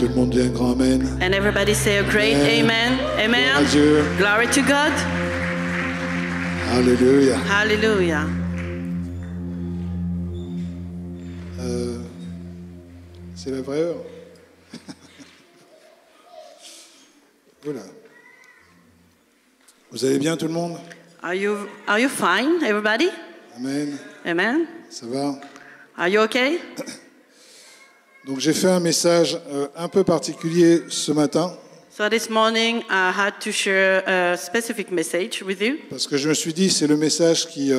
tout le monde dit un grand amen. And everybody say a great amen. Amen. Gloire à Dieu. Glory to God. Alléluia. Hallelujah. C'est la vraie heure. Voilà. Vous allez bien tout le monde? Are you fine, everybody? Amen. Amen. Ça va? Are you okay? Donc j'ai fait un message un peu particulier ce matin. So this morning I had to share a specific message with you Parce que je me suis dit, c'est le message qui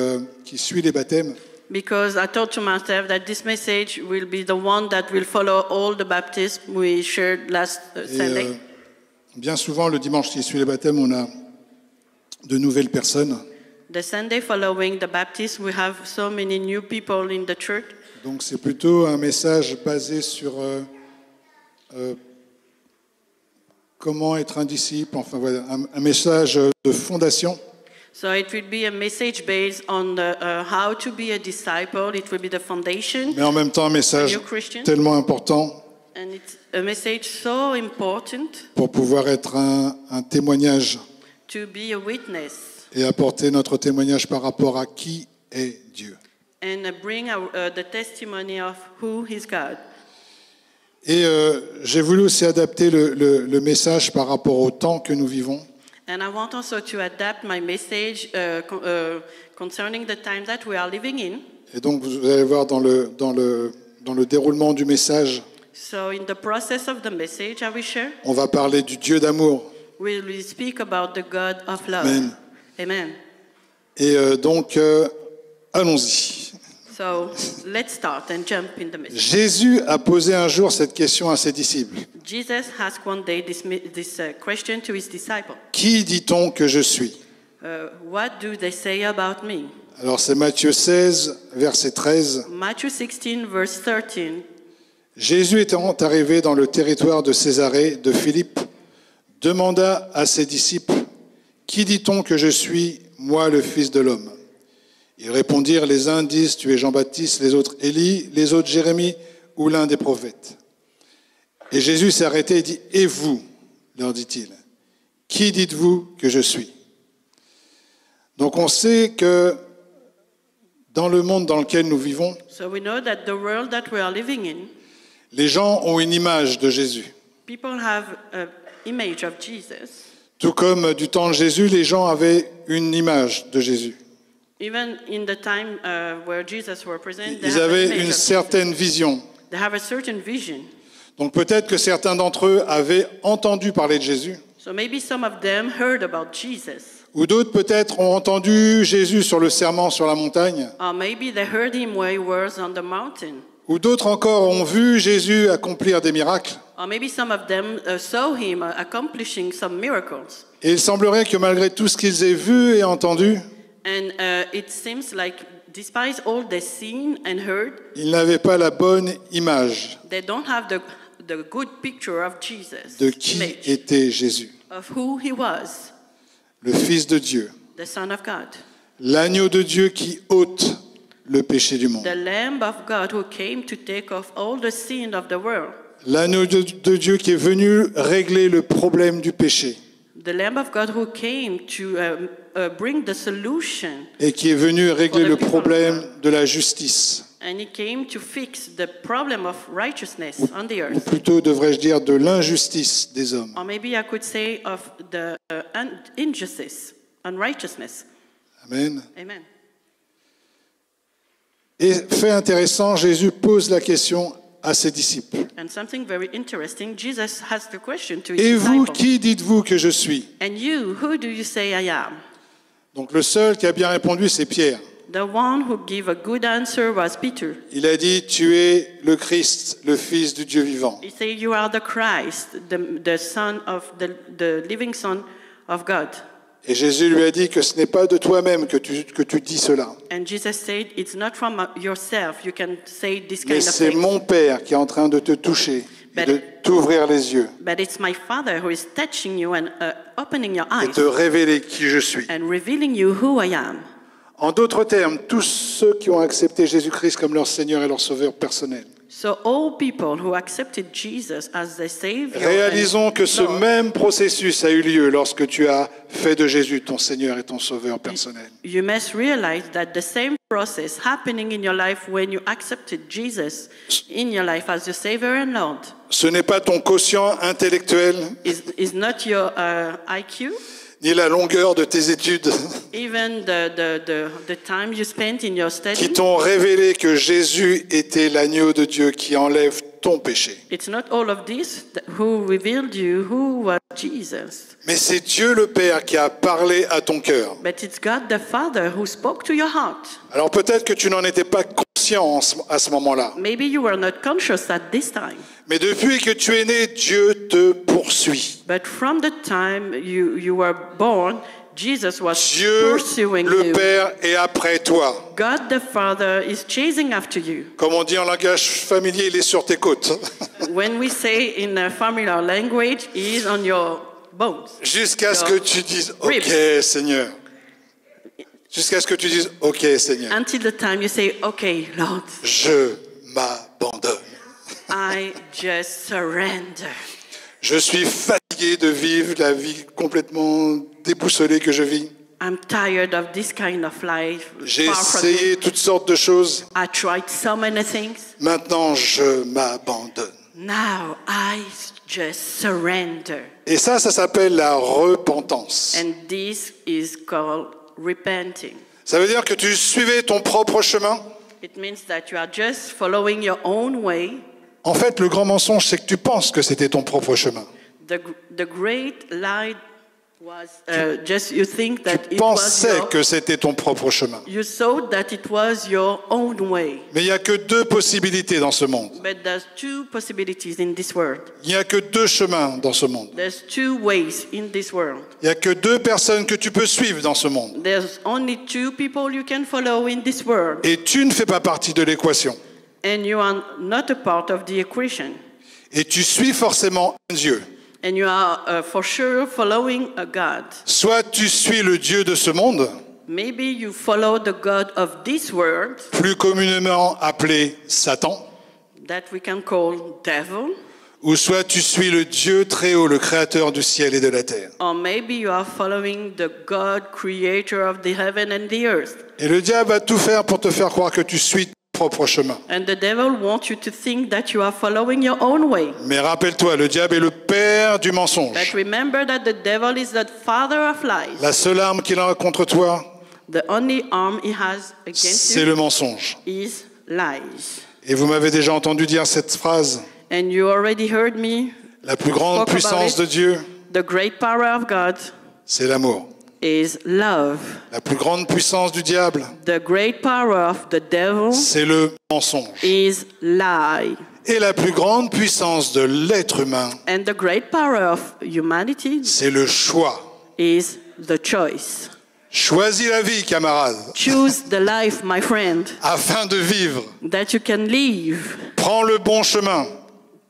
suit les baptêmes. because I thought to myself that this message will be the one that will follow all the baptism we shared last Sunday. Bien souvent, le dimanche qui suit les baptêmes, on a de nouvelles personnes. The Sunday following the baptism, we have so many new people in the church. Donc c'est plutôt un message basé sur comment être un disciple, enfin voilà, un message de fondation. So it will be a message based on the, how to be a disciple. It will be the foundation. Mais en même temps un message tellement important And it's a message so important pour pouvoir être un témoignage to be a witness et apporter notre témoignage par rapport à qui est Dieu. and bring the testimony of who is God. Et j'ai voulu aussi adapter le message par rapport au temps que nous vivons. And I want also to adapt my message concerning the time that we are living in. Et donc vous allez voir dans le déroulement du message, So in the process of the message I will share, on va parler du Dieu d'amour. we will speak about the God of love. Amen. Amen. Et donc, allons-y. So let's start and jump in the message. Jésus a posé un jour cette question à ses disciples. Jesus asked one day this question to his disciples. Qui dit-on que je suis? What do they say about me? Alors c'est Matthieu 16, verset 13. Matthew 16, verse 13. Jésus étant arrivé dans le territoire de Césarée de Philippe, demanda à ses disciples, « Qui dit-on que je suis, moi le Fils de l'homme ?» Ils répondirent, les uns disent, « Tu es Jean-Baptiste », les autres, « Élie », les autres, « Jérémie » ou l'un des prophètes. Et Jésus s'est arrêté et dit, « Et vous ?» leur dit-il, « Qui dites-vous que je suis ?» Donc on sait que dans le monde dans lequel nous vivons, So we know that the world that we are living in, les gens ont une image de Jésus. people have an image of Jesus. Tout comme du temps de Jésus, les gens avaient une image de Jésus. Even in the time where Jesus were present, they Ils have an avaient image une of certaine vision. Jesus. They have a certain vision. Donc peut-être que certains d'entre eux avaient entendu parler de Jésus, So maybe some of them heard about Jesus. ou d'autres peut-être ont entendu Jésus sur le serment sur la montagne, Or maybe they heard him where he was on the mountain. ou d'autres encore ont vu Jésus accomplir des miracles. Or maybe some of them saw him accomplishing some miracles. Et il semblerait que malgré tout ce qu'ils aient vu et entendu, And it seems like despite all they've seen and heard, ils n'avaient pas la bonne image they don't have the good picture of Jesus, de qui image était Jésus, of who he was, le Fils de Dieu, the Son of God, l'agneau de Dieu qui ôte le péché du monde. the Lamb of God who came to take off all the sin of the world, L'agneau de Dieu qui est venu régler le problème du péché the Lamb of God who came to bring the solution, et qui est venu régler le problème de la justice, and he came to fix the problem of righteousness on the ou earth. plutôt devrais-je dire de l'injustice des hommes. Or maybe I could say of the injustice, unrighteousness. Amen. Amen. Et fait intéressant, Jésus pose la question à ses disciples. And something very interesting, Jesus asked the question to his Et vous, disciples. qui dites-vous que je suis? And you, who do you say I am? Donc le seul qui a bien répondu, c'est Pierre. The one who gave a good answer was Peter. Il a dit, tu es le Christ, le Fils du Dieu vivant. He said, you are the Christ, the Son of the living Son of God. Et Jésus lui a dit que ce n'est pas de toi-même que tu dis cela, And Jesus said, it's not from yourself. You can say this mais kind of c'est thing. mon Père qui est en train de te toucher et de t'ouvrir les yeux But it's my Father who is touching you and opening your et eyes te révéler qui je suis. and revealing you who I am. En d'autres termes, tous ceux qui ont accepté Jésus-Christ comme leur Seigneur et leur Sauveur personnel So all people who accepted Jesus as their Savior Réalisons and que ce Lord, même processus a eu lieu lorsque tu as fait de Jésus ton Seigneur et ton Sauveur personnel. you must realize that the same process happening in your life when you accepted Jesus in your life as your Savior and Lord Ce n'est pas ton quotient intellectuel, is not your IQ, ni la longueur de tes études even the time you spent in your qui study. t'ont révélé que Jésus était l'agneau de Dieu qui enlève ton péché. It's not all of this who revealed you who was Jesus, Mais c'est Dieu le Père qui a parlé à ton cœur. but it's God the Father who spoke to your heart. Alors peut-être que tu n'en étais pas conscient à ce moment-là. Maybe you were not conscious at this time, Mais depuis que tu es né, Dieu te poursuit. but from the time you were born, Jesus was Dieu, pursuing le you. Père, est après toi. God the Father is chasing after you. Comme on dit en langage familier, il est sur tes côtes. When we say in a familiar language, he is on your bones. Jusqu'à ce que tu dises « Ok, Ribs. Seigneur ». Jusqu'à ce que tu dises « Ok, Seigneur, Until the time you say, okay, Lord, je m'abandonne. I just surrender. Je suis fatigué de vivre la vie complètement déboussolée que je vis. I'm tired of this kind of life. J'ai Far from you. essayé toutes sortes de choses. I tried so many things. Maintenant, je m'abandonne. Now I just surrender. Et ça s'appelle la repentance. And this is called repenting. Ça veut dire que tu suivais ton propre chemin. It means that you are just following your own way. En fait, le grand mensonge, c'est que tu penses que c'était ton propre chemin. The great lie was just you think that Tu it was pensais your, que c'était ton propre chemin. you thought that it was your own way. Mais il n'y a que deux possibilités dans ce monde. But there's two possibilities in this world. Il n'y a que deux chemins dans ce monde. There's two ways in this world. Il n'y a que deux personnes que tu peux suivre dans ce monde. There's only two people you can follow in this world. Et tu ne fais pas partie de l'équation. And you are not a part of the equation. Et tu suis forcément un Dieu. And you are for sure following a God. Soit tu suis le Dieu de ce monde, Maybe you follow the God of this world plus communément appelé Satan, that we can call devil. ou soit tu suis le Dieu très haut, le créateur du ciel et de la terre. Or maybe you are following the God creator of the heaven and the earth. Et le diable va tout faire pour te faire croire que tu suis ton propre chemin. And the devil wants you to think that you are following your own way. Mais rappelle-toi, le diable est le père du mensonge. But remember that the devil is the father of lies. La seule arme qu'il a contre toi, The only arm he has against c'est you le mensonge. is lies. Et vous m'avez déjà entendu dire cette phrase, And you already heard me. la plus grande Talk about puissance it. de Dieu, The great power of God c'est l'amour. is love. La plus grande puissance du diable, The great power of the devil c'est le mensonge. is lie. Et la plus grande puissance de l'être humain, And the great power of humanity c'est le choix. is the choice. Choisis la vie, camarade, Choose the life, my friend, afin de vivre. that you can live. Prends le bon chemin.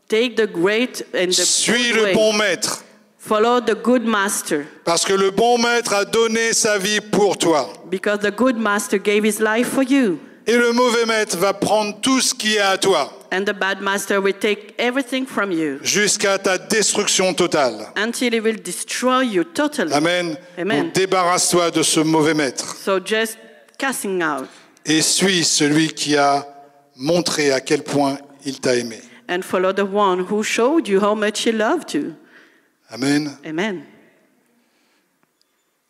Take the great and the Suis good le way. bon maître. Follow the good master, Parce que le bon maître a donné sa vie pour toi. because the good master gave his life for you. Et le mauvais maître va prendre tout ce qui est à toi, And the bad master will take everything from you jusqu'à ta destruction totale. until he will destroy you totally. Amen. Amen. Donc débarrasse-toi de ce mauvais maître So just casting out et suis celui qui a montré à quel point il t'a aimé. and follow the one who showed you how much he loved you. Amen. Amen.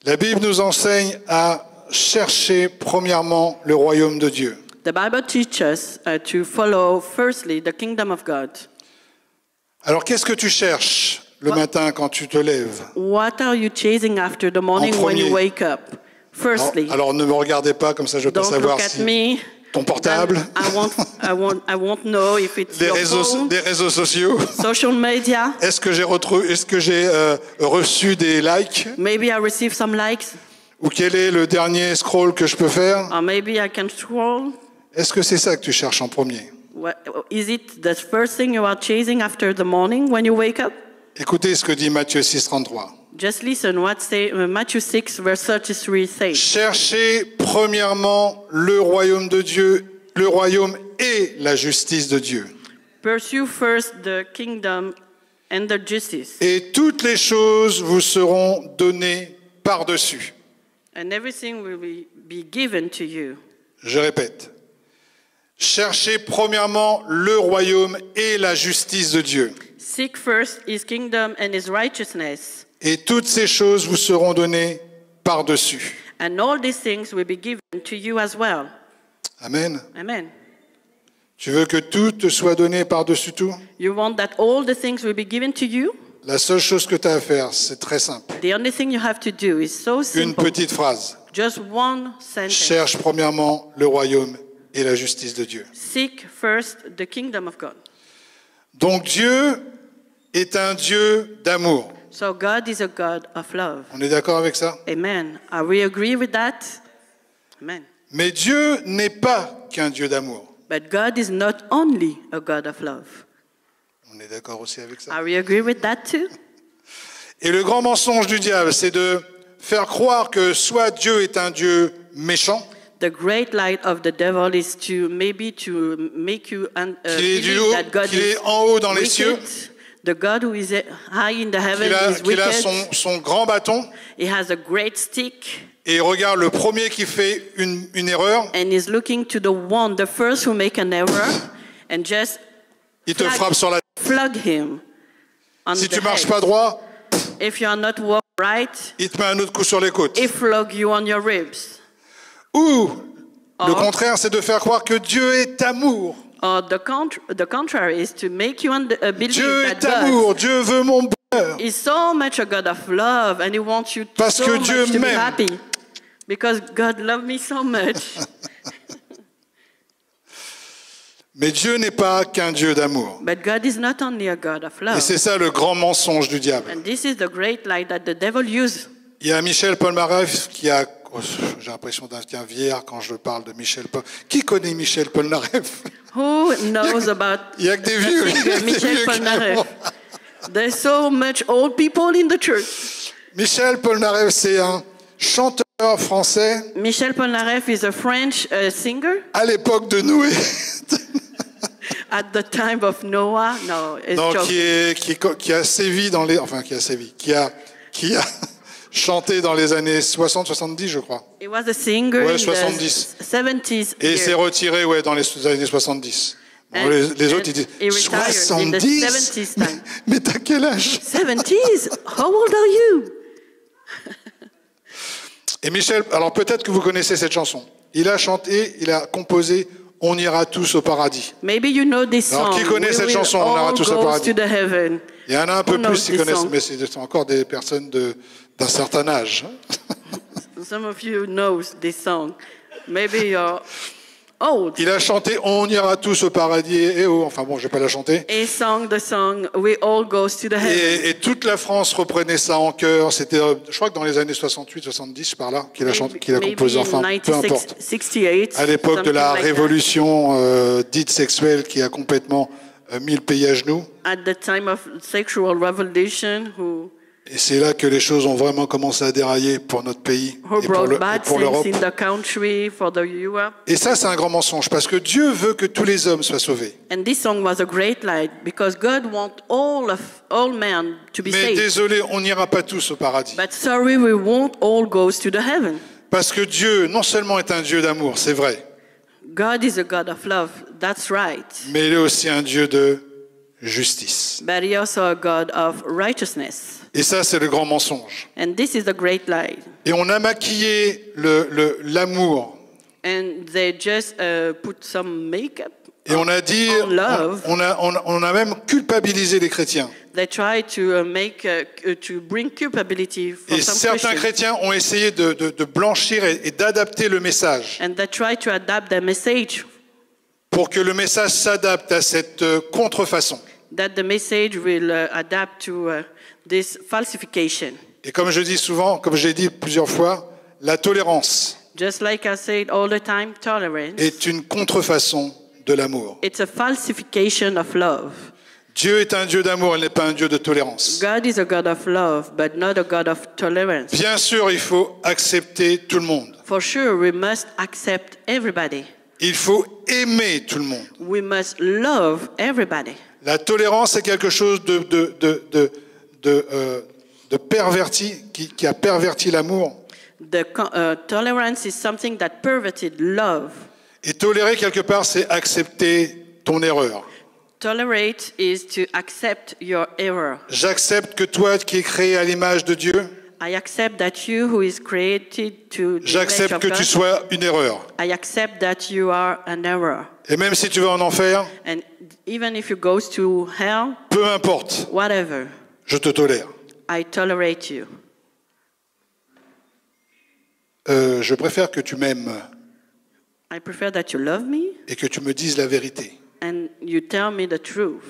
La Bible nous enseigne à chercher premièrement le royaume de Dieu. The Bible teaches us to follow firstly the kingdom of God. Alors qu'est-ce que tu cherches le matin quand tu te lèves? What are you chasing after the morning when you premier. wake up? Firstly, Alors ne me regardez pas comme ça, je veux pas don't savoir look at si me. ton portable, I won't know if it's les your phone, des réseaux sociaux. social media. Est-ce que j'ai reçu des likes? Maybe I receive some likes, Ou quel est le dernier scroll que je peux faire? or maybe I can scroll. Est-ce que c'est ça que tu cherches en premier? Is it the first thing you are chasing after the morning when you wake up? Écoutez ce que dit Matthieu 6,33. Just listen what Matthew 6 verse 33 says. Cherchez premièrement le royaume de Dieu, le royaume et la justice de Dieu. Pursue first the kingdom and the justice, et toutes les choses vous seront données par-dessus. and everything will be given to you. Je répète. Cherchez premièrement le royaume et la justice de Dieu. Seek first his kingdom and his righteousness, Et toutes ces choses vous seront données par-dessus. and all these things will be given to you as well. Amen. Amen. Tu veux que tout te soit donné par-dessus tout? You want that all the things will be given to you? La seule chose que tu as à faire, c'est très simple. The only thing you have to do is so Une simple. petite phrase. Just one sentence. Cherche premièrement le royaume et la justice de Dieu. Seek first the kingdom of God. Donc Dieu est un Dieu d'amour. So God is a God of love. On est d'accord avec ça? Amen. Are we agree with that? Amen. Mais Dieu n'est pas qu'un Dieu d'amour. But God is not only a God of love. On est d'accord aussi avec ça? Are we agree with that too? Et le grand mensonge du diable, c'est de faire croire que soit Dieu est un Dieu méchant, The great light of the devil is to maybe to make you qu'il est, believe that God qu'il is est en haut dans les cieux, wicked. The God who is high in the heavens is qu'il a wicked. son grand bâton, He has a great stick et il regarde le premier qui fait une erreur, and is looking to the first who make an error, and just il te frappe sur la tête. flog him on Si the tu marches head. pas droit, If you are not walking right, il te met un autre coup sur les côtes. he flog you on your ribs. Ou le Or- contraire, c'est de faire croire que Dieu est amour. Or the contrary is to make you believe Dieu that est God amour, Dieu veut mon bonheur. is so much a God of love, and He wants you Parce so que much Dieu to be m'aime. happy. Because God loved me so much. Mais Dieu n'est pas qu'un Dieu d'amour. But God is not only a God of Et love. c'est ça le grand mensonge du diable. And this is the great light that the devil uses. Il y a Michel Polnareff qui a... oh, j'ai l'impression d'un vieillard quand je parle de Michel Polnareff. Qui connaît Michel Polnareff? Who knows about Il y a que des the vieux. singer Il y a des Michel vieux qui Polnareff? aiment. There's so much old people in the church. Michel Polnareff, c'est un chanteur français Michel Polnareff is a French singer à l'époque de Noé. at the time of Noah. No, it's Non, joking. qui a sévi dans les... Enfin, qui a sévi. Qui a chanté dans les années 60-70, je crois. He was a singer Ouais, in 70. the 70s. Et il s'est years. retiré dans les années 70. Bon, And- les autres, and ils disent he retired in the 70. 70s time. Mais t'as quel âge? 70s? How old are you? Et Michel, alors peut-être que vous connaissez cette chanson. Il a chanté, il a composé On ira tous au paradis. Maybe you know this Alors, song. qui connaît We cette will chanson, On ira all tous au go paradis? to the heaven. Il y en a un peu Who knows plus qui this connaissent, song? mais c'est encore des personnes d'un certain âge. Some of you know this song. Maybe you're old. Il a chanté On ira tous au paradis. Et oh, enfin bon, je vais pas la chanter. He sang the song We All Goes to the Heaven. Et toute la France reprenait ça en chœur. C'était, je crois que dans les années 68-70, par là, qu'il a chanté, qu'il a composé. Enfin, peu importe. 68, À l'époque de la something like that. révolution dite sexuelle qui a complètement mis le pays à genoux. At the time of sexual revolution, Et c'est là que les choses ont vraiment commencé à dérailler pour notre pays who et pour brought bad pour things l'Europe. in the country, for the Europe. Et ça, c'est un grand mensonge, parce que Dieu veut que tous les hommes soient sauvés. And this song was a great light because God wants all men to be Mais saved. désolé, on n'ira pas tous au paradis. But sorry, we won't all go to the heaven. Parce que Dieu, non seulement est un Dieu d'amour, c'est vrai, God is a God of love, that's right. mais il est aussi un Dieu de justice. But He also a God of righteousness. Et ça, c'est le grand mensonge. And this is the great light. Et on a maquillé l'amour. And they just put some makeup. Et on a dit, On love. on a même culpabilisé les chrétiens. They try to to bring culpability for Et some certains Christians. chrétiens ont essayé de blanchir et d'adapter le message And they try to adapt the message, pour que le message s'adapte à cette contrefaçon. that the message will adapt to this falsification. Et comme je dis souvent, comme j'ai dit plusieurs fois, la tolérance Just like I said all the time, tolerance, est une contrefaçon de l'amour. it's a falsification of love. Dieu est un Dieu d'amour, il n'est pas un Dieu de tolérance. God is a God of love, but not a God of tolerance. Bien sûr, il faut accepter tout le monde. For sure, we must accept everybody. Il faut aimer tout le monde. We must love everybody. La tolérance est quelque chose de perverti, qui a perverti l'amour. Tolerance is something that perverted love. Et tolérer quelque part, c'est accepter ton erreur. Tolerate is to accept your error. J'accepte que toi qui es créé à l'image de Dieu, I accept that you who is created to the image j'accepte of que God, tu sois une erreur. I accept that you are an error. Et même si tu vas en enfer, And even if you go to hell, peu importe, whatever, je te tolère. I tolerate you. Je préfère que tu m'aimes I prefer that you love me et que tu me dises la vérité, and you tell me the truth,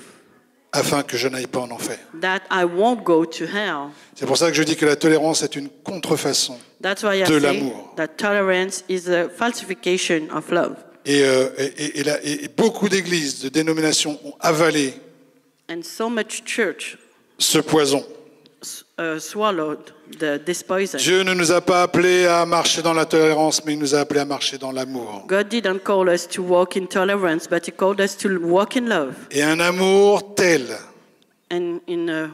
afin que je n'aille pas en enfer. that I won't go to hell. C'est pour ça que je dis que la tolérance est une contrefaçon. That's why I De say l'amour. that tolerance is a falsification of love. Et beaucoup d'églises, de dénominations ont avalé And so much church ce poison. swallowed this poison. Dieu ne nous a pas appelés à marcher dans la tolérance, mais il nous a appelés à marcher dans l'amour. God didn't call us to walk in tolerance, but He called us to walk in love. Et un amour tel And in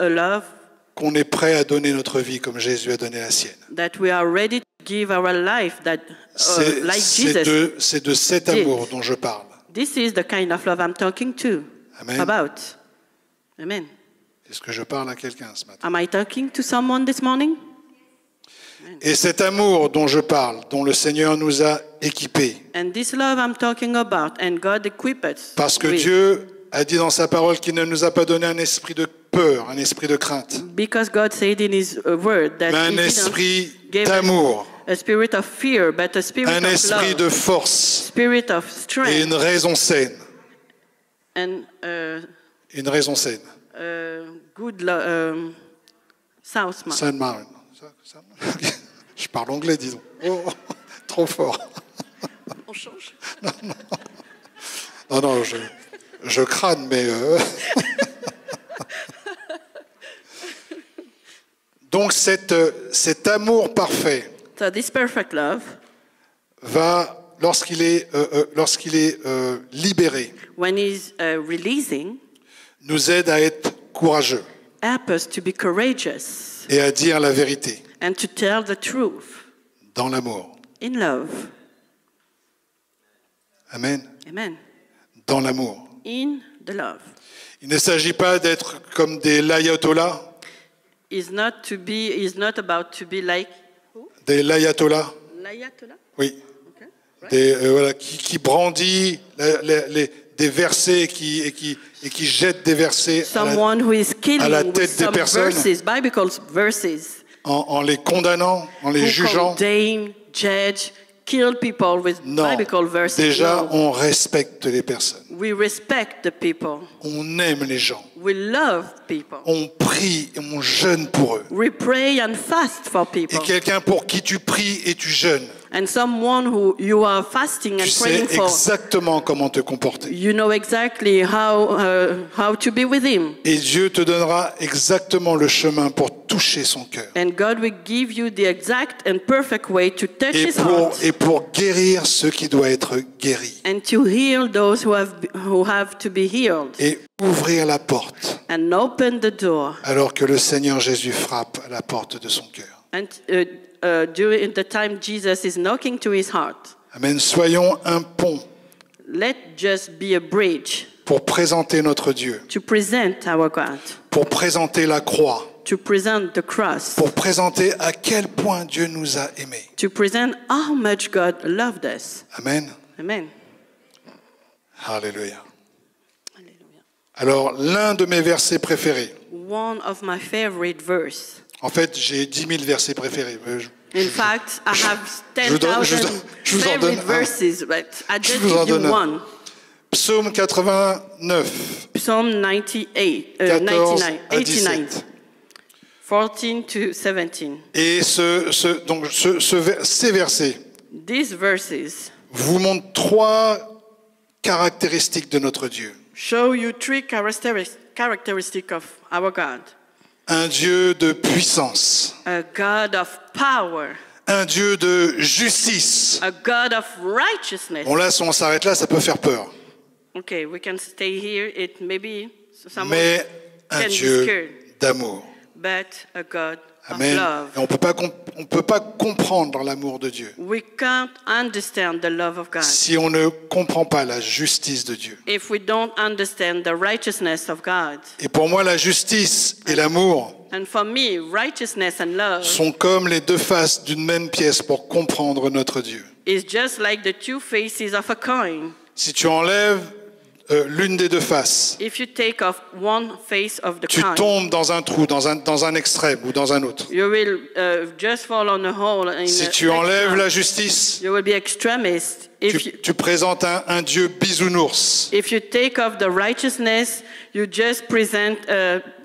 a love qu'on est prêt à donner notre vie comme Jésus a donné la sienne. that we are ready to give our life like C'est Jesus. de cet amour dont je parle. This is the kind of love I'm talking Amen. about. Amen. Est-ce que je parle à quelqu'un ce matin? Am I talking to someone this morning? Et cet amour dont je parle, dont le Seigneur nous a équipés, And this love I'm talking about, and God equipped us parce que with, Dieu a dit dans sa parole qu'il ne nous a pas donné un esprit de peur, un esprit de crainte, because God said in His word that mais un He didn't esprit give us d'amour, a spirit of fear, but a spirit un of esprit love, de force spirit of et strength, une raison saine. and Une raison saine. good sound mind. Sainte Marine. Je parle anglais, disons. Oh, trop fort. On change. Non, je crâne, mais... Donc cet amour parfait So this perfect love, va, lorsqu'il est libéré, when He's releasing, nous aide à être courageux help us to be courageous et à dire la vérité and to tell the truth dans l'amour. in love. Amen. Amen. Dans l'amour. In the love. Il ne s'agit pas d'être comme des l'ayatollah, Is not about to be like des l'ayatollah, l'ayatollah. oui, Okay. Right. voilà, qui brandit des versets et qui jette des versets Someone who is killing à la with tête des some personnes. verses, biblical verses, en les condamnant, en les who jugeant. condemn, judge, kill people with Non, biblical verses. déjà No. on respecte les personnes, We respect the people. on aime les gens, We love people. on prie et on jeûne pour eux. We pray and fast for Et people. quelqu'un pour qui tu pries et tu jeûnes, And someone who you are fasting tu and sais praying for, exactement comment te comporter. you know exactly how to be with him. Et Dieu te donnera exactement le chemin pour toucher son cœur. And God will give you the exact and perfect way to touch his heart Et pour guérir ce qui doit être guéri. and to heal those who have to be healed Et ouvrir la porte and open the door. alors que le Seigneur Jésus frappe à la porte de son cœur. And during the time Jesus is knocking to his heart, Amen. Soyons un pont let just be a bridge pour présenter notre Dieu, to present our God, pour présenter la croix, to present the cross, pour présenter à quel point Dieu nous a aimés. to present how much God loved us. Amen. Amen. Alléluia. Hallelujah. Alors, l'un de mes versets préférés, One of my favorite verse. en fait, j'ai 10 000 versets préférés. In fact, I have je vous donne 10,000 un. favorite verses, but I Je just vous en give you donne un. one. Psaume 89, Psalm 98, 14 99, à 89, 17. 14 to 17. Et ces versets These verses vous montrent 3 caractéristiques de notre Dieu. show you three characteristics of our God. Un Dieu de puissance, A God of power, un Dieu de justice. a God of righteousness. Bon là, si on s'arrête là, ça peut faire peur. Okay, we can stay here. It maybe someone Mais un can be Dieu scared, d'amour. but a God Amen. of love. Et on ne peut pas comprendre l'amour de Dieu We can't understand the love of God si on ne comprend pas la justice de Dieu. if we don't understand the righteousness of God. Et pour moi, la justice et l'amour And for me, righteousness and love sont comme les deux faces d'une même pièce pour comprendre notre Dieu. is just like the two faces of a coin. Si tu enlèves l'une des deux faces, If you take off one face of the tu coin, tombes dans un trou, dans un extrême ou dans un autre. you will just fall on a hole. In Si the tu enlèves spectrum. la justice, You will be extremist. tu présentes un Dieu bisounours If you take off the righteousness, you just present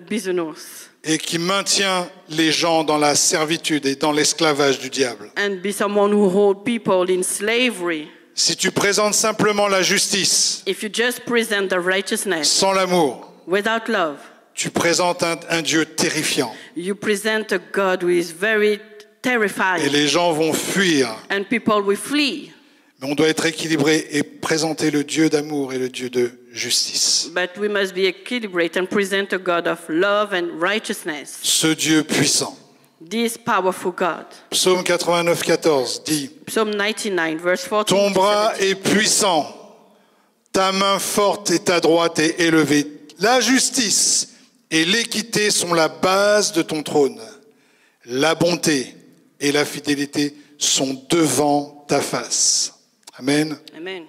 bisounours et qui maintient les gens dans la servitude et dans l'esclavage du diable. and be someone who hold people in slavery. Si tu présentes simplement la justice If you just present the righteousness sans l'amour, without love, tu présentes un Dieu terrifiant. you present a God who is very Et terrifying, les gens vont fuir. and people will flee. Mais on doit être équilibré et présenter le Dieu d'amour et le Dieu de justice. But we must be equilibrated and present a God of love and righteousness. Ce Dieu puissant. This powerful God. Psaume 89, 14 dit Psalm 99, verse 14. Ton to bras 17. est puissant, ta main forte et ta droite est élevée. La justice et l'équité sont la base de ton trône. La bonté et la fidélité sont devant ta face. Amen. Amen.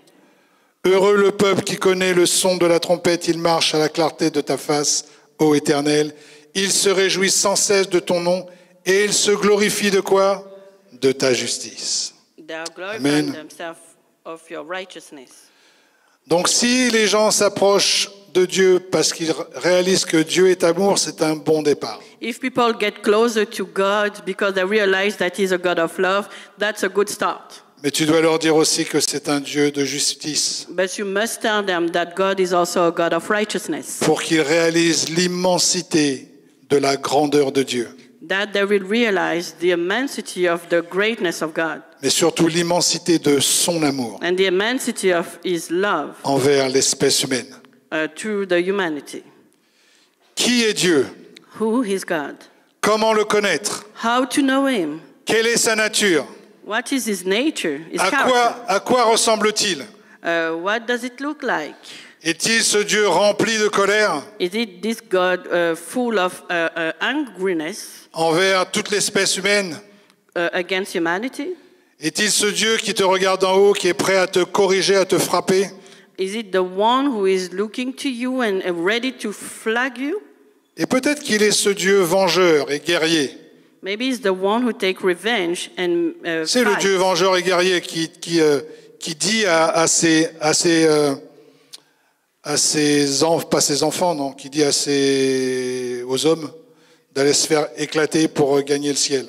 Heureux le peuple qui connaît le son de la trompette, il marche à la clarté de ta face, ô Éternel. Il se réjouit sans cesse de ton nom et il se glorifie de quoi? De ta justice. They are glorifying Amen. themselves of your righteousness. Donc si les gens s'approchent de Dieu parce qu'ils réalisent que Dieu est amour, c'est un bon départ. If people get closer to God because they realize that He's a God of love, that's a good start. Mais tu dois leur dire aussi que c'est un Dieu de justice But you must tell them that God is also a God of righteousness, pour qu'ils réalisent l'immensité de la grandeur de Dieu, that they will realize the immensity of the greatness of God mais surtout l'immensité de son amour and the immensity of His love envers l'espèce humaine. through the humanity. Qui est Dieu? Who is God? Comment le connaître? How to know Him? Quelle est sa nature? What is His nature, His character? À quoi ressemble-t-il? What does it look like? Est-il ce Dieu rempli de colère Is it this God full of angriness envers toute l'espèce humaine? against humanity? Est-il ce Dieu qui te regarde d'en haut, qui est prêt à te corriger, à te frapper? Is it the one who is looking to you and ready to flag you? Et peut-être qu'il est ce Dieu vengeur et guerrier. Maybe it's the one who takes revenge and C'est le fight. Dieu vengeur et guerrier qui dit pas ses enfants, non, qui dit aux hommes d'aller se faire éclater pour gagner le ciel.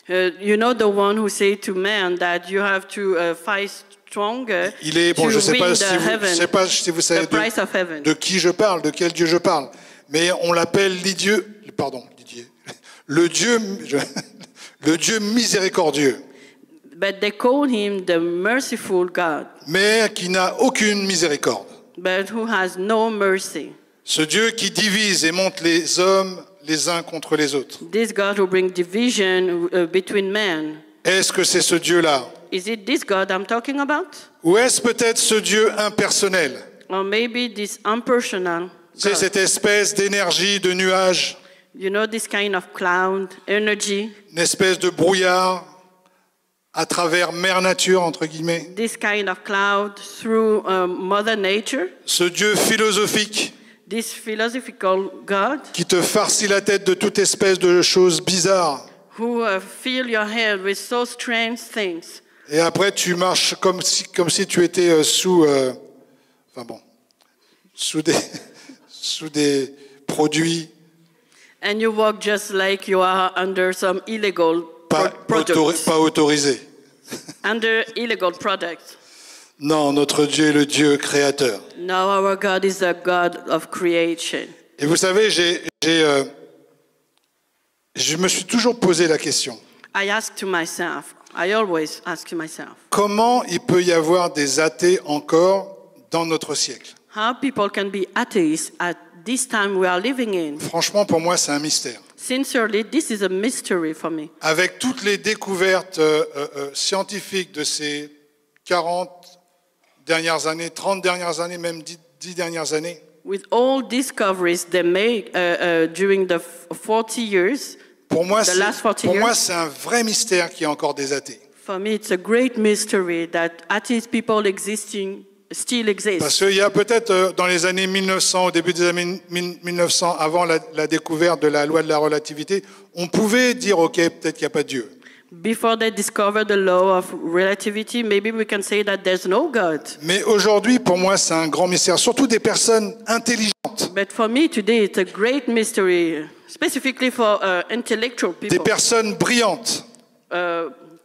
You know the one who say to man that you have to fight stronger Il est, bon, to je ne sais win pas the si vous, heaven, je sais pas si vous savez the price of heaven. de qui je parle, de quel Dieu je parle, mais on l'appelle le Dieu miséricordieux, But they call him the merciful God, mais qui n'a aucune miséricorde. but who has no mercy. Ce Dieu qui divise et monte les hommes les uns contre les autres. This God who brings division between men. Est-ce que c'est ce Dieu-là? Is it this God I'm talking about? Ou est-ce peut-être ce Dieu impersonnel? Or maybe this impersonal C'est God? cette espèce d'énergie, de nuage, You know, this kind of cloud, energy, une espèce de brouillard à travers mère nature, entre guillemets. this kind of cloud through Mother Nature, Ce Dieu philosophique this philosophical God qui te farcit la tête de toute espèce de choses bizarres. who fill your head with so strange things. Et après, tu marches comme si tu étais sous des produits And you walk just like you are under some illegal products. pas autorisés. Under illegal products. Non, notre Dieu est le Dieu créateur. No, our God is a God of creation. Et vous savez, je me suis toujours posé la question. I ask to myself, I always ask myself, comment il peut y avoir des athées encore dans notre siècle? how people can be atheists at this time we are living in. Franchement, pour moi, c'est un mystère. Sincerely, this is a mystery for me. Avec toutes les découvertes scientifiques de ces 40 dernières années, 30 dernières années, même 10 dernières années, With all discoveries they made during the 40 years, pour moi, the last 40 years, c'est un vrai mystère qu'il y a encore des athées. for me it's a great mystery that atheist people still exist. Parce qu'il y a peut-être dans les années 1900, au début des années 1900, avant la découverte de la loi de la relativité, on pouvait dire, OK, peut-être qu'il n'y a pas de Dieu. Before they discovered the law of relativity, maybe we can say that there's no God. Mais aujourd'hui, pour moi, c'est un grand mystère, surtout des personnes intelligentes, But for me today, it's a great mystery, specifically for intellectual des people, personnes brillantes,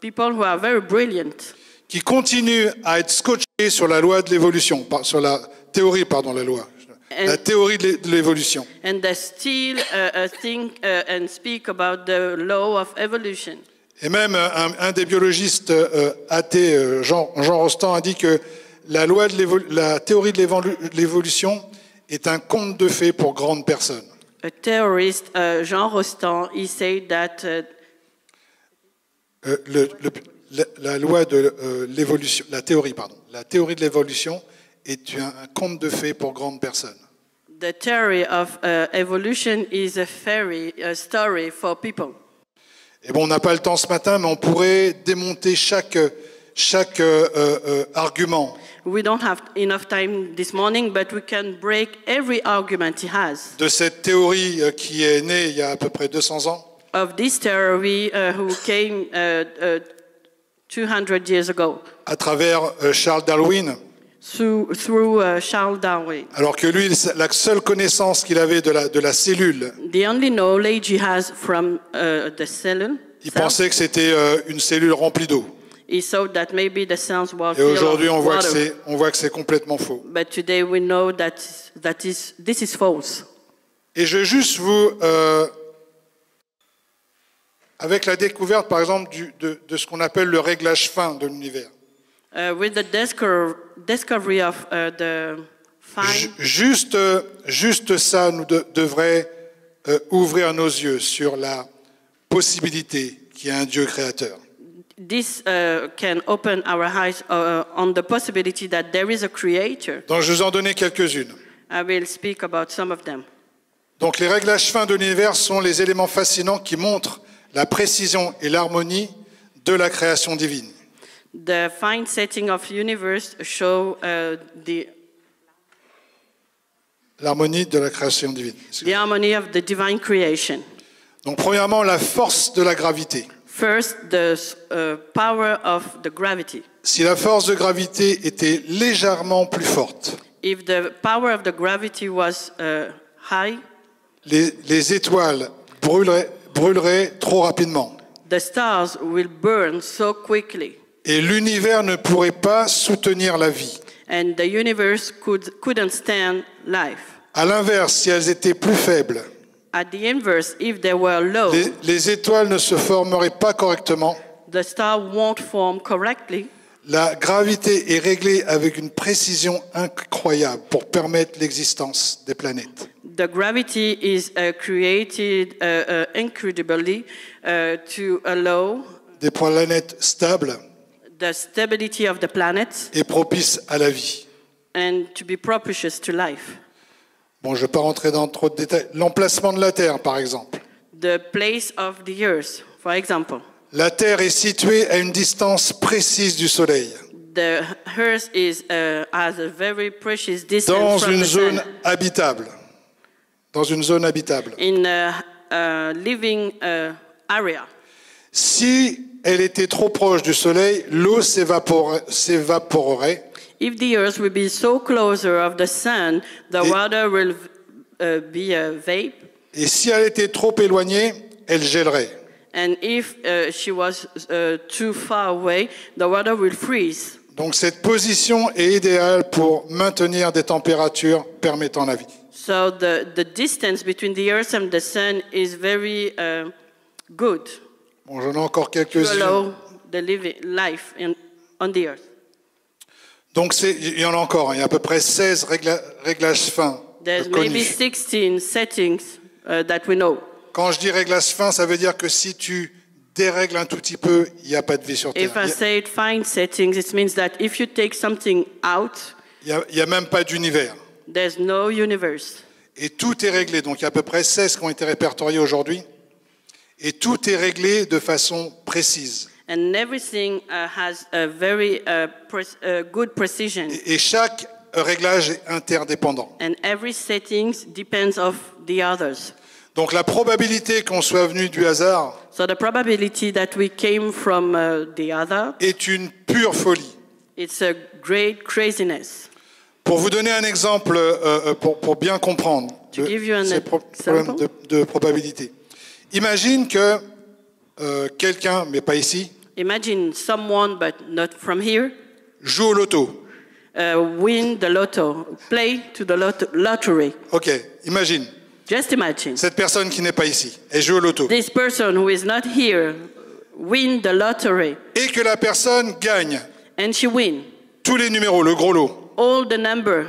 people who are very brilliant, qui continuent à être scotchées sur la loi de l'évolution, sur la théorie, pardon, la théorie de l'évolution. and they still think and speak about the law of evolution. Et même un des biologistes athées, Jean Rostand, a dit que la théorie de l'évolution est un conte de fées pour grandes personnes. A theorist, Jean Rostand, he said that La loi de l'évolution, la théorie de l'évolution est un conte de fées pour grandes personnes. the theory of evolution is a fairy story for people. Et bon, on n'a pas le temps ce matin, mais on pourrait démonter chaque argument We don't have enough time this morning, but we can break every argument he has de cette théorie qui est née il y a à peu près 200 ans. of this theory who came 200 years ago À travers Charles Darwin, through Charles Darwin. alors que lui, la seule connaissance qu'il avait de la cellule, The only knowledge he has from the cell, il pensait que c'était une cellule remplie d'eau. he thought that maybe the cells were Et filled aujourd'hui, on with water. voit que c'est complètement faux. But today we know that this is false. Et je veux juste avec la découverte, par exemple, de ce qu'on appelle le réglage fin de l'univers. With the discovery of the fine, Juste ça nous devrait ouvrir nos yeux sur la possibilité qu'il y ait un Dieu créateur. this can open our eyes on the possibility that there is a creator. Donc je vous en donner quelques-unes. I will speak about some of them. Donc les réglages fins de l'univers sont les éléments fascinants qui montrent la précision et l'harmonie de la création divine. The fine setting of universe show L'harmonie de la création divine. the harmony of the divine creation. Donc premièrement, la force de la gravité. First, the power of the gravity. Si la force de gravité était légèrement plus forte, If the power of the gravity was high, les étoiles brûleraient trop rapidement. the stars will burn so quickly, Et l'univers ne pourrait pas soutenir la vie. and the universe couldn't stand life. À l'inverse, si elles étaient plus faibles, At the inverse, if they were low, les étoiles ne se formeraient pas correctement. the star won't form correctly. La gravité est réglée avec une précision incroyable pour permettre l'existence des planètes. The gravity is created incredibly to allow Des planètes stables the stability of the planets et propices à la vie. and to be propitious to life. Bon, je ne vais pas rentrer dans trop de détails. L'emplacement de la Terre, par exemple. The place of the earth, for example. La Terre est située à une distance précise du Soleil, The earth has a very precious distance dans from une the zone sun, habitable. Dans une zone habitable. in a living area. Si elle était trop proche du Soleil, l'eau s'évaporerait. If the earth will be so closer of the sun, the water will be a vape. Et si elle était trop éloignée, elle gèlerait. And if she was too far away, the water will freeze. Donc cette position est idéale pour maintenir des températures permettant la vie. So the distance between the earth and the sun is very good Bon, j'en ai encore to quelques-unes. allow the life on the earth. Donc il y en a encore, il y a à peu près 16 réglages fins There's maybe connus. 16 settings that we know. Quand je dis réglages fins, ça veut dire que si tu dérègles un tout petit peu, il n'y a pas de vie sur Terre. If I say fine settings, it means that if you take something out, Il n'y a même pas d'univers. there's no universe. Et tout est réglé. Donc il y a à peu près 16 qui ont été répertoriés aujourd'hui. Et tout est réglé de façon précise. And everything has a very good precision. Et chaque réglage est interdépendant. And every settings depends of the others. Donc la probabilité qu'on soit venu du hasard So the probability that we came from the other, est une pure folie. it's a great craziness. Pour vous donner un exemple, pour bien comprendre To give you an ces problèmes example. de probabilité. Imagine que quelqu'un, mais pas ici, Imagine someone, but not from here, joue au loto. win the lotto, play to the lottery. Ok, imagine. Just imagine. Cette personne qui n'est pas ici, elle joue au loto. This person who is not here win the lottery, Et que la personne gagne and she win tous les numéros, le gros lot. all the number.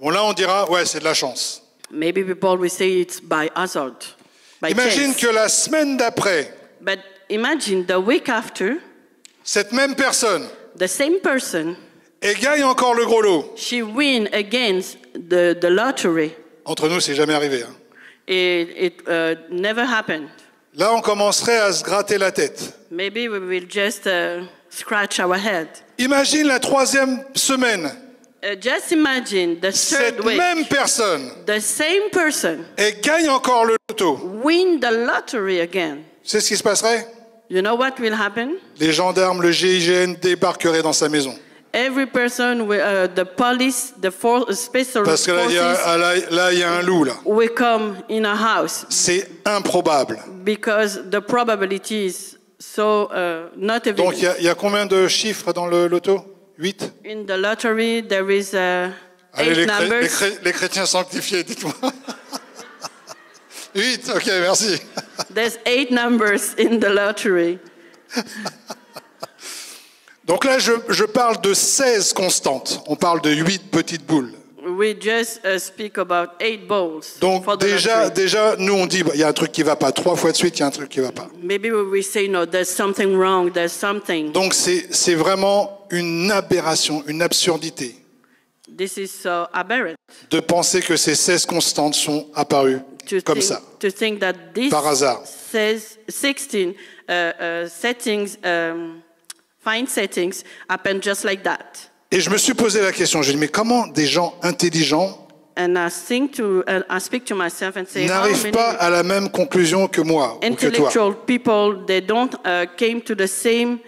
Bon là on dira, ouais c'est de la chance. Maybe people will say it's by hazard, by Imagine chance. que la semaine d'après, But imagine the week after, cette même personne, the same person, elle gagne encore le gros lot. she win against the lottery. Entre nous, c'est jamais arrivé. Hein. It never happened. Là, on commencerait à se gratter la tête. Maybe we will just scratch our head. Imagine la troisième semaine, Just imagine the cette third week, même personne, the same person elle gagne encore le loto. win the lottery again. C'est ce qui se passerait? You know what will happen? Les gendarmes, le GIGN débarqueraient dans sa maison. Every person, the police, the special Parce que là, il y a un loup, là. will come in a house C'est improbable. because the probability is so not Donc, available. il y a combien de chiffres dans le loto? 8? In the lottery, there is Allez, 8 numbers. les chrétiens sanctifiés, dites-moi. 8, ok, merci. There's 8 numbers in the lottery. Donc là, je parle de 16 constantes. On parle de 8 petites boules. We just speak about 8 balls Donc for the lottery. déjà, nous on dit, il y a un truc qui va pas. 3 fois de suite, il y a un truc qui va pas. Maybe we say, no, there's something wrong, there's something. Donc c'est vraiment une aberration, une absurdité This is so aberrant de penser que ces 16 constantes sont apparues comme ça, to think that this par hasard. says 16 settings, fine settings, happen just like that. Et je me suis posé la question, j'ai dit, mais comment des gens intelligents And I speak to myself and say, how n'arrivent many pas à la même conclusion que moi ou que toi? intellectual people, they don't came to the same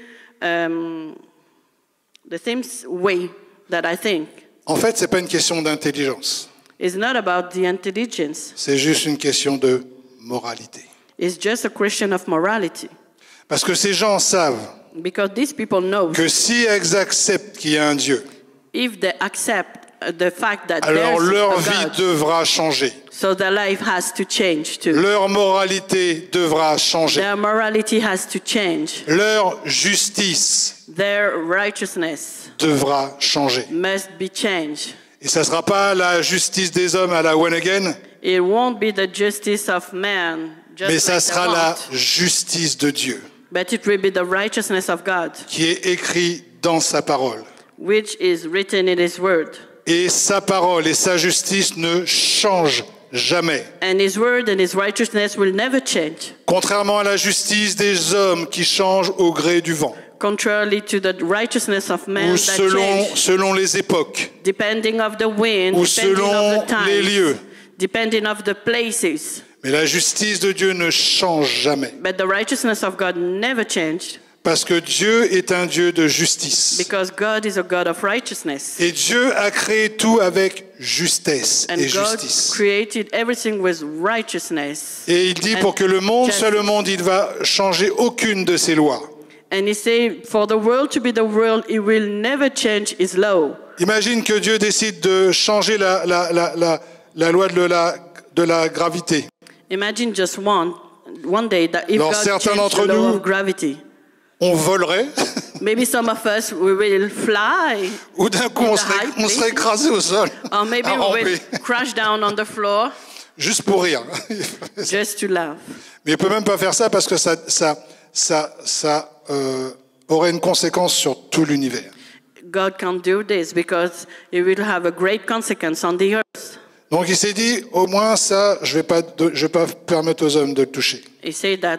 way that I think. En fait, c'est pas une question d'intelligence, It's not about the intelligence. c'est juste une question de moralité. It's just a question of morality. Parce que ces gens savent Because these people know que si elles acceptent qu'il y a un Dieu, if they accept the fact that alors there's leur a vie God, devra changer. so their life has to change too. Leur moralité devra changer. Their morality has to change. Leur justice Their righteousness devra changer. must be changed. Et ça ne sera pas la justice des hommes à la one again, It won't be the justice of man, just mais ça like sera they la want, justice de Dieu but it will be the righteousness of God, qui est écrit dans sa parole. which is written in His Word. Et sa parole et sa justice ne changent jamais. And His Word and His righteousness will never change, Contrairement à la justice des hommes qui changent au gré du vent, contrarily to the righteousness of man ou that change, selon les époques, depending of the wind, ou depending selon of the les times, lieux. depending of the places. Mais la justice de Dieu ne change jamais. But the righteousness of God never changed, Parce que Dieu est un Dieu de justice. because God is a God of righteousness. Et Dieu a créé tout avec justesse And et God justice. created everything with righteousness. Et il dit and pour que le monde justice. soit le monde, il ne va changer aucune de ses lois. And He said, for the world to be the world, He will never change His law. Imagine que Dieu décide de changer la loi de la gravité. Imagine just one day that if Alors, God certains changed d'entre the law nous- of gravity. on volerait, Maybe some of us we will fly, ou d'un coup on serait écrasé au sol, or maybe à we ramper, will crash down on the floor juste pour rire. just to laugh. Mais il peut même pas faire ça parce que ça aurait une conséquence sur tout l'univers. God can't do this because it will have a great consequence on the earth. Donc il s'est dit, au moins ça, je vais pas permettre aux hommes de le toucher. He said that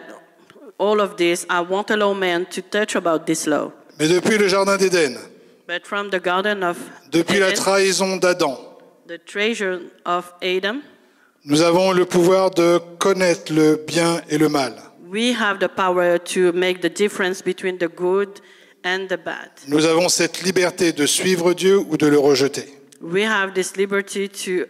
all of this, I won't allow man to touch about this law. Mais depuis le jardin d'Éden, But from the Garden of depuis la Eden, trahison d'Adam, the treasure of Adam, nous avons le pouvoir de connaître le bien et le mal. we have the power to make the difference between the good and the bad. Nous avons cette liberté de suivre Dieu ou de le rejeter. We have this liberty to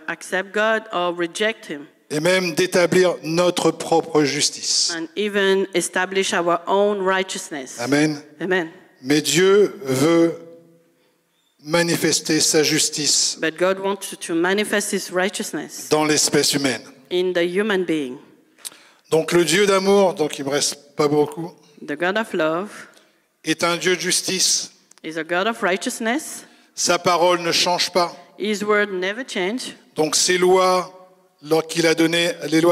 accept God or reject Him, Et même d'établir notre propre justice. and even establish our own righteousness. Amen. Amen. Mais Dieu veut manifester sa justice But God wants to manifest His righteousness dans l'espèce humaine. in the human being. Donc le Dieu d'amour, donc il me reste pas beaucoup, The God of love est un Dieu de justice. is a God of righteousness. Sa parole ne change pas. His word never change. Donc ces lois, les lois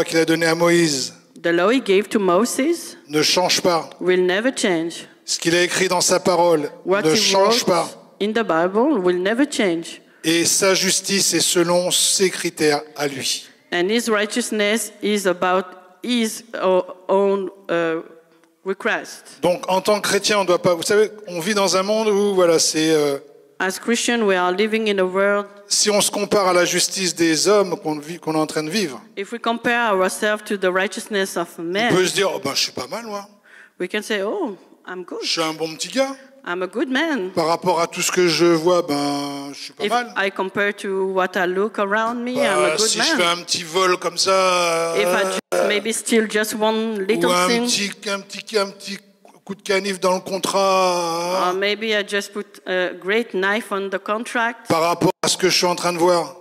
qu'il a données à Moïse, The law He gave to Moses ne changent pas. will never change. Ce qu'il a écrit dans sa parole What ne He change wrote pas. in the Bible will never change. Et sa justice est selon ses critères à lui. And His righteousness is about His own request. Donc en tant que chrétien, on doit pas. Vous savez, on vit dans un monde où voilà, As Christians, we are living in a world. si on se compare à la justice des hommes qu'on est en train de vivre, If we compare ourselves to the righteousness of on men, peut se dire, oh, ben, je suis pas mal, moi. we can say, "Oh, I'm good. Je suis un bon petit gars. I'm a good man." Par rapport à tout ce que je vois, ben, je suis pas If mal. I compare to what I look around me, I'm a good Si je fais man. un petit vol comme ça, If I just maybe steal just one little ou un thing, petit coup de canif dans le contrat, or maybe I just put a great knife on the contract. par rapport à ce que je suis en train de voir.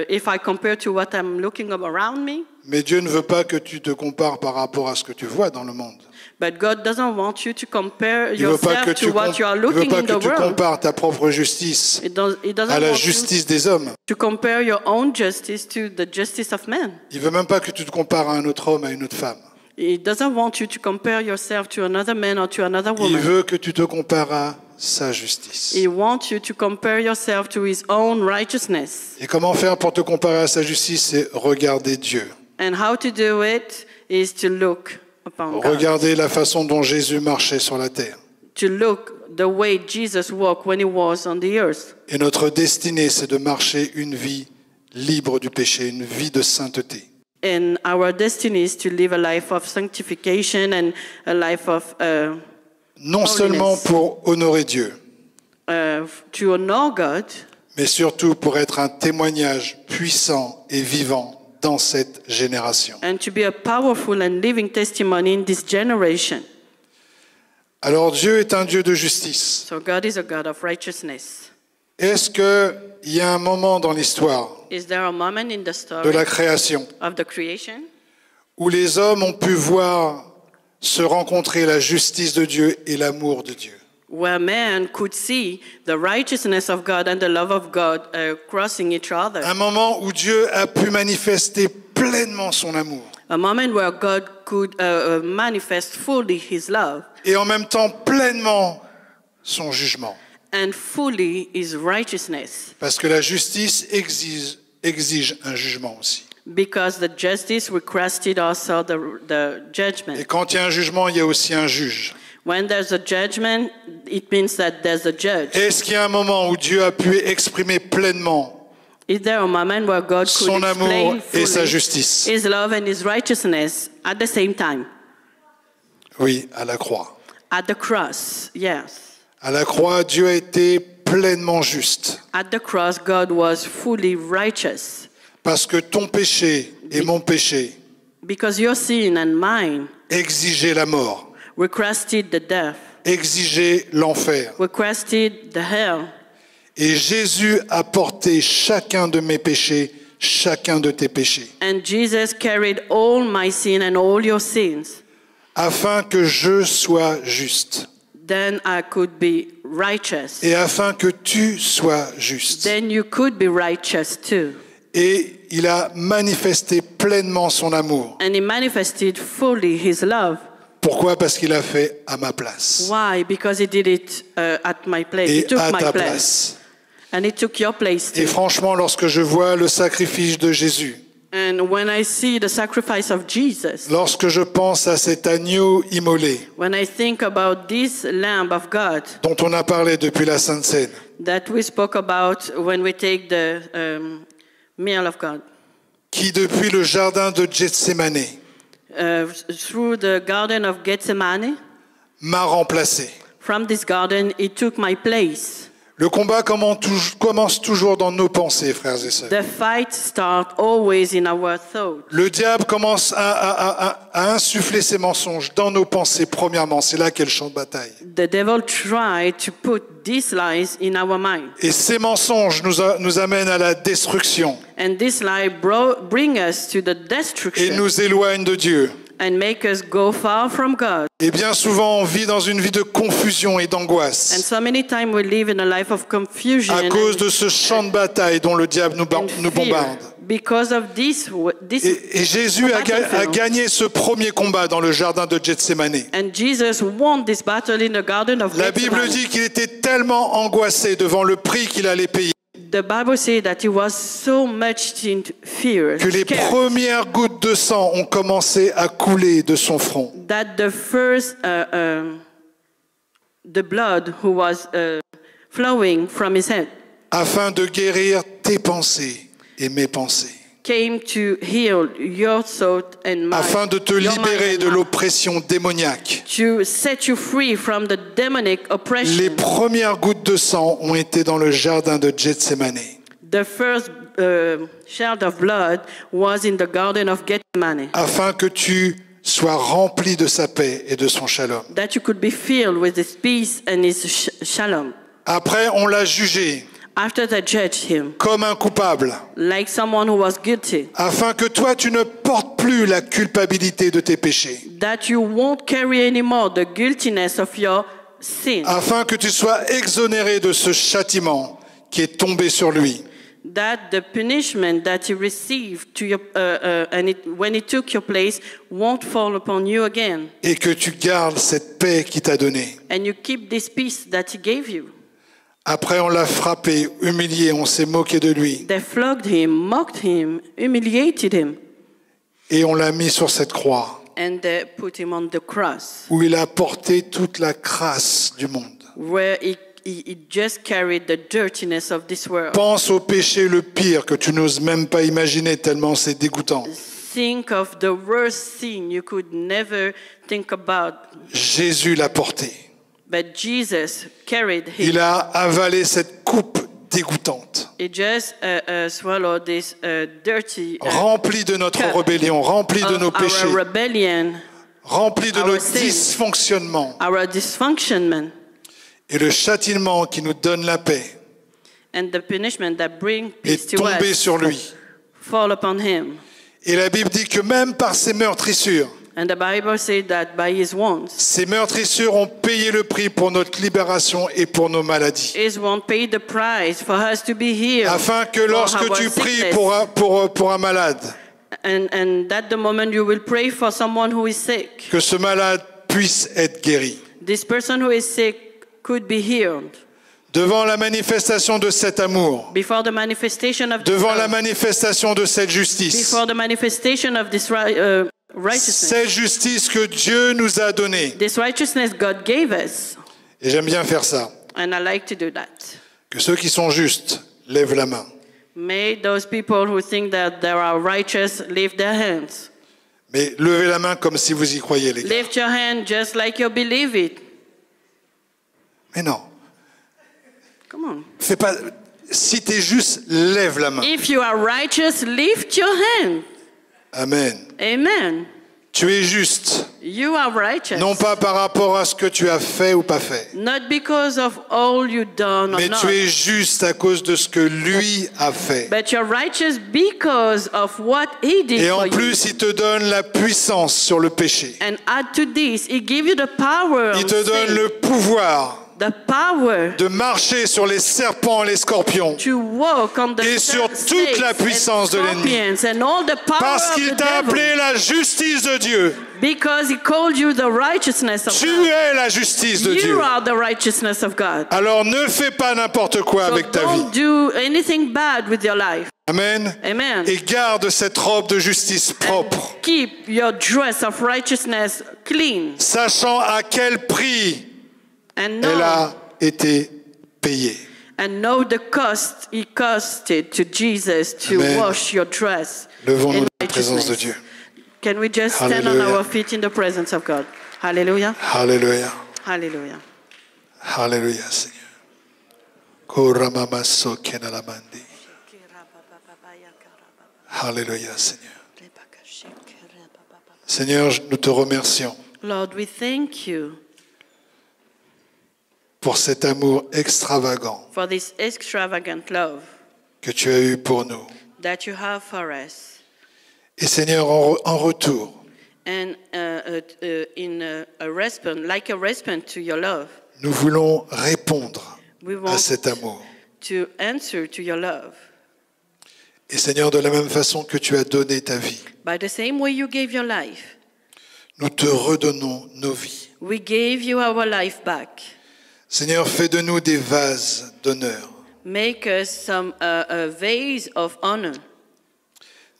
If I compare to what I'm looking around me, Mais Dieu ne veut pas que tu te compares par rapport à ce que tu vois dans le monde. but God doesn't want you to compare Il ne veut pas que yourself to what you are looking in the tu world. compares ta propre justice He doesn't à la want justice des hommes. you to compare your own justice to the justice of men. Il veut même pas que tu te compares à un autre homme, à une autre femme. He doesn't want you to compare yourself to another man or to another Il woman. veut que tu te compares à sa justice. He wants you to compare yourself to His own righteousness. Et comment faire pour te comparer à sa justice? C'est regarder Dieu. And how to do it is to look upon God. Regarder la façon dont Jésus marchait sur la terre. To look the way Jesus walked when He was on the earth. Et notre destinée, c'est de marcher une vie libre du péché, une vie de sainteté. And our destiny is to live a life of sanctification and a life of Non seulement pour honorer Dieu, to honor God, mais surtout pour être un témoignage puissant et vivant dans cette génération. and to be a powerful and living testimony in this generation. Alors Dieu est un Dieu de justice. So God is a God of righteousness. Est-ce qu'il y a un moment dans l'histoire Is there a moment in the de story la création of the creation où les hommes ont pu voir se rencontrer la justice de Dieu et l'amour de Dieu? where man could see the righteousness of God and the love of God crossing each other? Un moment où Dieu a pu manifester pleinement son amour A moment where God could manifest fully His love et en même temps pleinement son jugement. and fully His righteousness. Parce que la justice exige un jugement aussi. Because the justice requested also the judgment. Et quand il y a un jugement, il y a aussi un juge. When there's a judgment, it means that there's a judge. Est-ce qu'il y a un moment où Dieu a pu exprimer pleinement Is there a moment where God could son amour explain et sa fully justice? His love and His righteousness at the same time? Oui, à la croix. At the cross, yes. À la croix, Dieu a été pleinement juste. At the cross, God was fully righteous. Parce que ton péché et mon péché Because your sin and mine exigeaient la mort, requested the death, exigeaient l'enfer. requested the hell. Et Jésus a porté chacun de mes péchés, chacun de tes péchés. And Jesus carried all my sin and all your sins. afin que je sois juste. then I could be righteous. Et afin que tu sois juste. Then you could be righteous too. Et il a manifesté pleinement son amour. And he manifested fully his love. Pourquoi? Parce qu'il a fait à ma place. Why? Because he did it at my place. Et He took à my ta place. place. And he took your place Et too. franchement, lorsque je vois le sacrifice de Jésus, And when I see the sacrifice of Jesus, lorsque je pense à cet agneau immolé when I think about this Lamb of God dont on a parlé depuis la Sainte Seine, that we spoke about when we take the meal of God, qui depuis le jardin de Gethsémane through the garden of Gethsemane, m'a remplacé. from this garden, he took my place. Le combat commence toujours dans nos pensées, frères et sœurs. The fight starts always in our thought. Le diable commence à insuffler ses mensonges dans nos pensées, premièrement. C'est là qu'est le champ de bataille. The devil tried to put these lies in our mind. Et ces mensonges nous amènent à la destruction And this lie bring us to the et destruction nous éloignent de Dieu. and make us go far from God. Et bien souvent, on vit dans une vie de confusion et And d'angoisse so many times we live in a life of confusion à cause de ce champ de bataille dont le diable nous and fear bombarde. because of this Et Jésus a gagné ce premier combat dans le jardin de Gethsémane. and Jesus won this battle in the garden of La Bible Gethsemane. dit qu'il était tellement angoissé devant le prix qu'il allait payer The Bible says that he was so much in fear, que les scared, premières gouttes de sang ont commencé à couler de son front. that the first the blood who was flowing from his head Afin de guérir tes pensées et mes pensées. came to heal your thought and mind, Afin de te your mind libérer and de mind, l'oppression démoniaque. to set you free from the demonic oppression. Les premières gouttes de sang ont été dans le jardin de Gethsémane. The first shout of blood was in the garden of Gethsemane, Afin que tu sois rempli de sa paix et de son shalom. that you could be filled with his peace and his shalom. Après, on l'a jugé After they judged him, comme un coupable. like someone who was guilty, Afin que toi, tu ne portes plus la culpabilité de tes péchés. that you won't carry anymore the guiltiness of your sin, Afin que tu sois exonéré de ce châtiment qui est tombé sur lui. that the punishment that he received to your, when he took your place won't fall upon you again, Et que tu gardes cette paix qu'il t'a donnée. and you keep this peace that he gave you. Après, on l'a frappé, humilié, on s'est moqué de lui. They flogged him, mocked him, humiliated him, Et on l'a mis sur cette croix, and they put him on the cross, où il a porté toute la crasse du monde. where he just carried the dirtiness of this world. Pense au péché le pire que tu n'oses même pas imaginer tellement c'est dégoûtant. Think of the worst sin you could never think about. Jésus l'a porté. But Jesus carried him. Il a avalé cette coupe dégoûtante, He just swallowed this dirty remplie de notre rébellion, remplie de nos of péchés, our rebellion, remplie de our nos sins. dysfonctionnements. our dysfunctionment, Et le châtiment qui nous donne la paix and the punishment that brings peace est to tombé us sur lui. fall upon him. Et la Bible dit que même par ses meurtrissures, And the Bible says that by his wounds, ces meurtrissures ont payé le prix pour notre libération et pour nos maladies. his wounds paid the price for us to be healed. Afin que for lorsque our tu pries sickness. pour un malade, And that the moment you will pray for someone who is sick, que ce malade puisse être guéri. this person who is sick could be healed Devant la manifestation de cet amour, before the manifestation of this devant la love, manifestation de cette justice, before the manifestation of this righteousness. cette justice que Dieu nous a donnée. This righteousness God gave us, Et j'aime bien faire ça. and I like to do that. Que ceux qui sont justes lèvent la main. May those people who think that they are righteous lift their hands. Mais levez la main comme si vous y croyez, les gars. Lift your hand just like you believe it. Mais non. Come on. Fais pas. Si t'es juste, lève la main. If you are righteous, lift your hand. Amen. Amen. Tu es juste, You are righteous. non pas par rapport à ce que tu as fait ou pas fait, Not because of all you've done or mais not. tu es juste à cause de ce que lui a fait. But you're righteous because of what he did Et for en you. plus, il te donne la puissance sur le péché. And add to this, he gives you the power Il on te donne sin, le pouvoir the power de marcher sur les serpents et les scorpions. to walk on the Et sur toute la puissance de l'ennemi. and all the power Parce of qu'il the t'a devil. appelé la justice de Dieu. Because he called you the righteousness of Tu God. es la justice de Dieu. You are the righteousness of God. Alors ne fais pas n'importe quoi So avec ta vie. don't do anything bad with your life. Amen. Amen. Et garde cette robe de justice propre, Keep your dress of righteousness clean sachant à quel prix and elle know, a été payée. and know the cost he costed to Jesus to Amen. wash your dress Levons-nous in dans la présence de righteousness. Dieu. Can we just stand on Hallelujah. our feet in the presence of God? Hallelujah. Alléluia. Hallelujah. Alléluia, Seigneur. Koramamaso kenalamandi. Alléluia, Seigneur. Seigneur, nous te remercions Lord, we thank you pour cet amour extravagant for this extravagant love que tu as eu pour nous. that you have for us. Et Seigneur, en retour, And in a response, like a response to your love, nous voulons répondre we à want cet amour. to answer to your love. Et Seigneur, de la même façon que tu as donné ta vie, By the same way you gave your life, nous te redonnons nos vies. we gave you our life back. Seigneur, fais de nous des vases d'honneur, Make us some a vase of honor,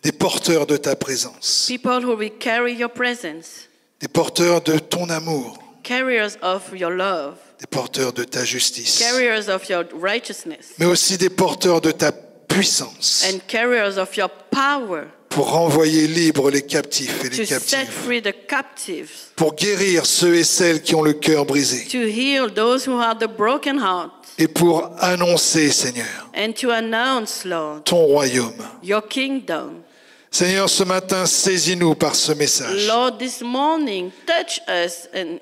des porteurs de ta présence, people who will carry your presence, des porteurs de ton amour, carriers of your love, des porteurs de ta justice, carriers of your righteousness, mais aussi des porteurs de ta puissance and carriers of your power pour renvoyer libres les captifs et to les set captives, free the captives, pour guérir ceux et celles qui ont le cœur brisé to heal those who have the broken heart, et pour annoncer, Seigneur, and to announce, Lord, ton royaume. your kingdom. Seigneur, ce matin, saisis-nous par ce message. Lord, this morning, touch us and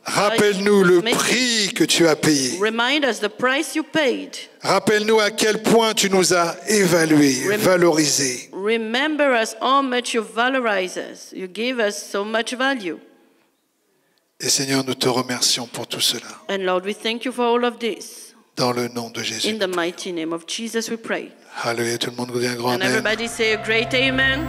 Rappelle-nous le prix que tu as payé. remind us the price you paid. Rappelle-nous à quel point tu nous as évalués, valorisés. Remember us how much you valorize us. You give us so much value. Et Seigneur, nous te remercions pour tout cela. And Lord, we thank you for all of this. Dans le nom de Jésus. In the mighty name of Jesus, we pray. Alléluia, tout le monde vous dit un grand And amen. everybody say a great amen.